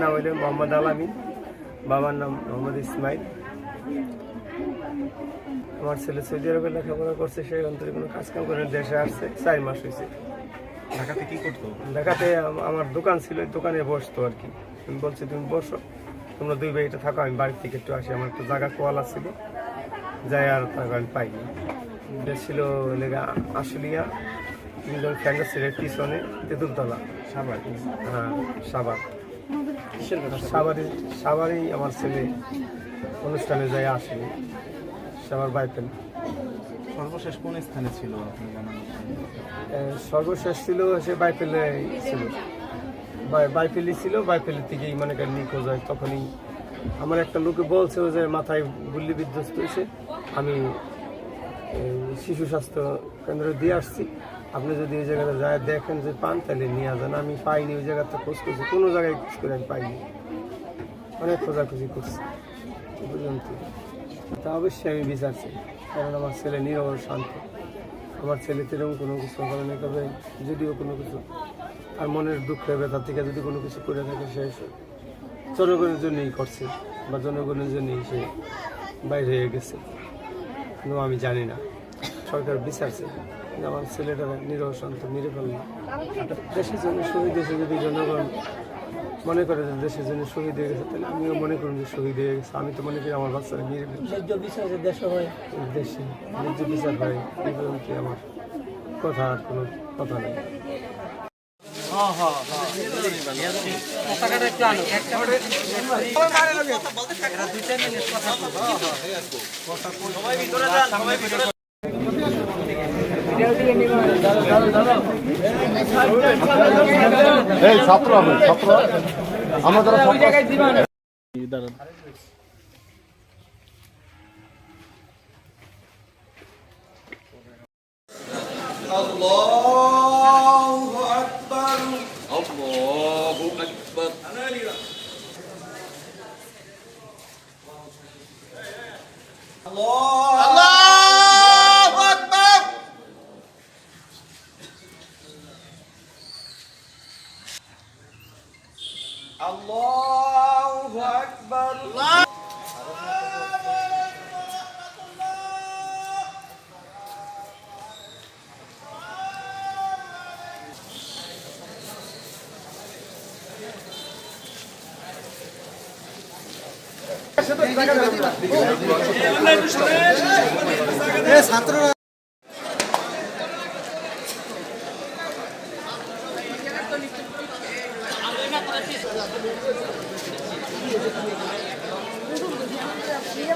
নাম হইল মোহাম্মদ আলামিন, বাবার নাম মোহাম্মদ ইসমাইল। আমার ছেলে সৌদি আরবে লেখাপড়া করছে, সেই অন্তরে কোনো কাজকাম করে দেশে আসছে, 4 মাস হয়েছে। ঢাকাতে কি করতো? ঢাকাতে আমার দোকান ছিল, দোকানে বসতো আর কি। আমি বলছি তুমি বসো, তোমরা 2 ভাই এটা থাকো, আমি বাড়ি থেকে একটু আসি। আমার একটু জায়গা কোয়ালা ছিল, যাই আর থাকো আমি পাইনি। বেশ ছিল আশুলিয়া ফ্যান্ডার ছিল পিছনে তেঁতুলতলা, সাভার। হ্যাঁ, সাভার। সাভারই আমার ছেলে অনুষ্ঠানে যাই আসেনি, সাভার বাইপেল। সর্বশেষ কোন স্থানে ছিল আপনি জানান? সর্বশেষ ছিল সে বাইপেলে ছিল, বাইপেলি ছিল। বাইপেলের থেকেই মনে করেন নিখোঁজ হয়। তখনই আমার একটা লোকে বলছে যে মাথায় গুল্লি বিধ্বস্ত হয়েছে। আমি শিশু স্বাস্থ্য কেন্দ্রে দিয়ে আসছি, আপনি যদি এই জায়গাটা যায় দেখেন যে পান তাহলে নিয়ে যান। আমি পাইনি, ওই জায়গাতে খোঁজ করছি, কোনো জায়গায় খোঁজ করে আমি পাইনি। অনেক খোঁজাখুঁজি করছি পর্যন্ত। তা অবশ্যই আমি বিচারছি, কারণ আমার ছেলে নীরব শান্ত। আমার ছেলে এরকম কোনো কিছু করে না, তবে যদিও কোনো কিছু আর মনের দুঃখ ব্যথা থেকে যদি কোনো কিছু করে থাকে, সে জনগণের জন্যই করছে বা জনগণের জন্যই সে বাইরে হয়ে গেছে। কিন্তু আমি জানি না, সরকার বিচারছে আমার ছেলেটা নীরব শান্ত, মেরে ফেলল। দেশের জন্য শহীদ হয়েছে, যদি জনগণ মনে করে যে দেশের জন্য শহীদ হয়ে গেছে, তাহলে আমিও মনে করুন যে শহীদ হয়ে গেছে। আমি তো মনে করি আমার বাচ্চারা মেরে ফেলছে। ন্যায্য বিচার দেশে হয়, দেশে ন্যায্য বিচার হয়, এই পর্যন্ত আমার কথা আর কোনো কথা নেই। এই ছাত্র আমরা যারা আল্লাহু আকবার, আল্লাহু আকবার। আল্লাহু আকবার। ছাত্ররা Iya,